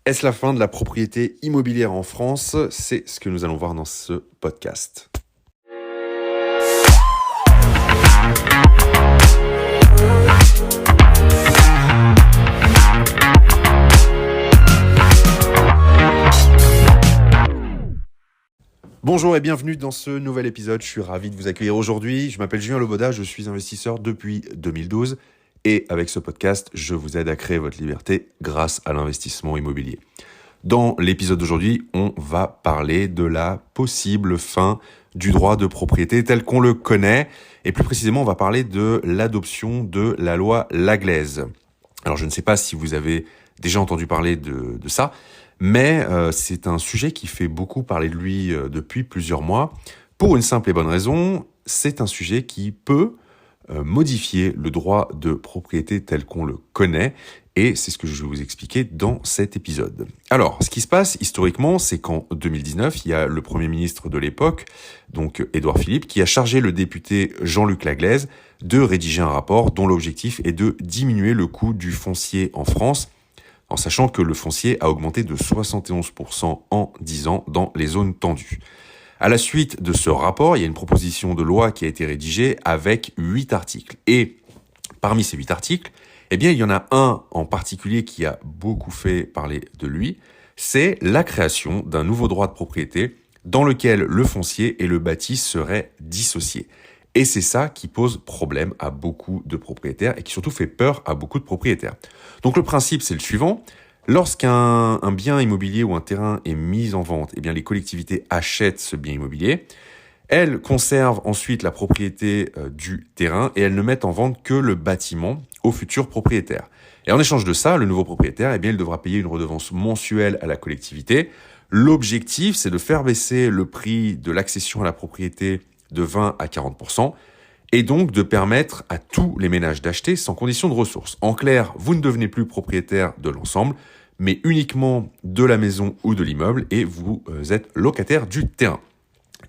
Est-ce la fin de la propriété immobilière en France? C'est ce que nous allons voir dans ce podcast. Bonjour et bienvenue dans ce nouvel épisode. Je suis ravi de vous accueillir aujourd'hui. Je m'appelle Julien Loboda, je suis investisseur depuis 2012 et avec ce podcast, je vous aide à créer votre liberté grâce à l'investissement immobilier. Dans l'épisode d'aujourd'hui, on va parler de la possible fin du droit de propriété tel qu'on le connaît et plus précisément, on va parler de l'adoption de la loi Laglaise. Alors, je ne sais pas si vous avez déjà entendu parler de ça, mais c'est un sujet qui fait beaucoup parler de lui depuis plusieurs mois. Pour une simple et bonne raison, c'est un sujet qui peut modifier le droit de propriété tel qu'on le connaît, et c'est ce que je vais vous expliquer dans cet épisode. Alors, ce qui se passe historiquement, c'est qu'en 2019, il y a le Premier ministre de l'époque, donc Édouard Philippe, qui a chargé le député Jean-Luc Laglaise de rédiger un rapport dont l'objectif est de diminuer le coût du foncier en France, en sachant que le foncier a augmenté de 71% en 10 ans dans les zones tendues. À la suite de ce rapport, il y a une proposition de loi qui a été rédigée avec 8 articles. Et parmi ces 8 articles, il y en a un en particulier qui a beaucoup fait parler de lui, c'est la création d'un nouveau droit de propriété dans lequel le foncier et le bâti seraient dissociés. Et c'est ça qui pose problème à beaucoup de propriétaires et qui surtout fait peur à beaucoup de propriétaires. Donc le principe, c'est le suivant. Lorsqu'un bien immobilier ou un terrain est mis en vente, les collectivités achètent ce bien immobilier. Elles conservent ensuite la propriété du terrain et elles ne mettent en vente que le bâtiment au futur propriétaire. Et en échange de ça, le nouveau propriétaire, il devra payer une redevance mensuelle à la collectivité. L'objectif, c'est de faire baisser le prix de l'accession à la propriété de 20 à 40%. Et donc de permettre à tous les ménages d'acheter sans condition de ressources. En clair, vous ne devenez plus propriétaire de l'ensemble, mais uniquement de la maison ou de l'immeuble, et vous êtes locataire du terrain.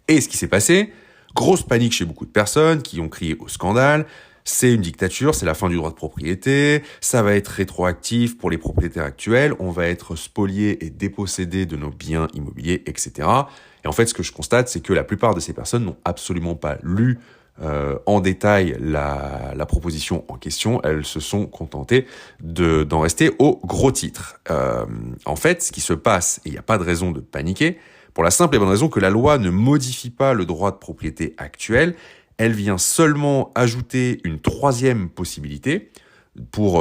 Et ce qui s'est passé, grosse panique chez beaucoup de personnes qui ont crié au scandale, c'est une dictature, c'est la fin du droit de propriété, ça va être rétroactif pour les propriétaires actuels, on va être spoliés et dépossédés de nos biens immobiliers, etc. Et en fait, ce que je constate, c'est que la plupart de ces personnes n'ont absolument pas lu en détail la proposition en question. Elles se sont contentées d'en rester au gros titre. En fait, ce qui se passe, et il n'y a pas de raison de paniquer, pour la simple et bonne raison que la loi ne modifie pas le droit de propriété actuel, elle vient seulement ajouter une troisième possibilité pour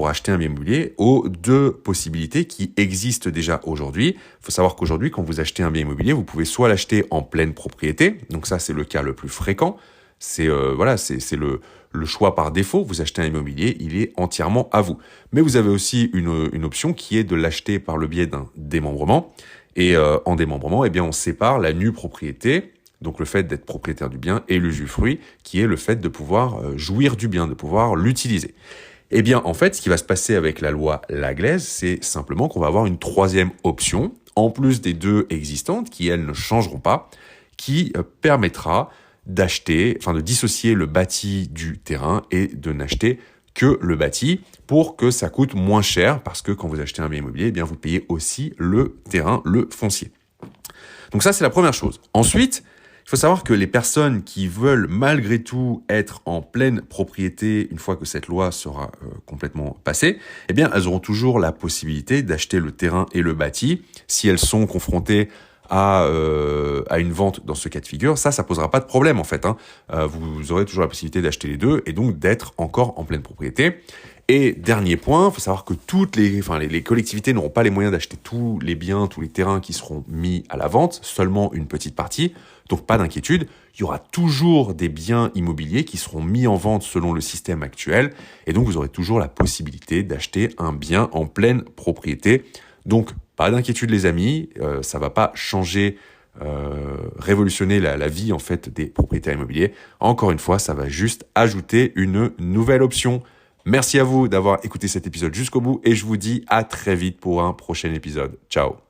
acheter un bien immobilier aux deux possibilités qui existent déjà aujourd'hui. Il faut savoir qu'aujourd'hui, quand vous achetez un bien immobilier, vous pouvez soit l'acheter en pleine propriété, donc ça c'est le cas le plus fréquent, c'est le choix par défaut. Vous achetez un immobilier, il est entièrement à vous. Mais vous avez aussi une option qui est de l'acheter par le biais d'un démembrement. Et en démembrement, on sépare la nue propriété, donc le fait d'être propriétaire du bien, et l'usufruit, qui est le fait de pouvoir jouir du bien, de pouvoir l'utiliser. En fait, ce qui va se passer avec la loi Laglaise, c'est simplement qu'on va avoir une troisième option, en plus des deux existantes, qui elles ne changeront pas, qui permettra de dissocier le bâti du terrain et de n'acheter que le bâti pour que ça coûte moins cher, parce que quand vous achetez un bien immobilier, vous payez aussi le terrain, le foncier. Donc ça, c'est la première chose. Ensuite, il faut savoir que les personnes qui veulent malgré tout être en pleine propriété une fois que cette loi sera complètement passée, elles auront toujours la possibilité d'acheter le terrain et le bâti si elles sont confrontées à une vente dans ce cas de figure. Ça posera pas de problème en fait. Vous aurez toujours la possibilité d'acheter les deux et donc d'être encore en pleine propriété. Et dernier point, il faut savoir que les collectivités n'auront pas les moyens d'acheter tous les biens, tous les terrains qui seront mis à la vente, seulement une petite partie. Donc pas d'inquiétude, il y aura toujours des biens immobiliers qui seront mis en vente selon le système actuel. Et donc vous aurez toujours la possibilité d'acheter un bien en pleine propriété. Donc pas d'inquiétude les amis, ça va pas changer, révolutionner la vie en fait des propriétaires immobiliers. Encore une fois, ça va juste ajouter une nouvelle option. Merci à vous d'avoir écouté cet épisode jusqu'au bout et je vous dis à très vite pour un prochain épisode. Ciao.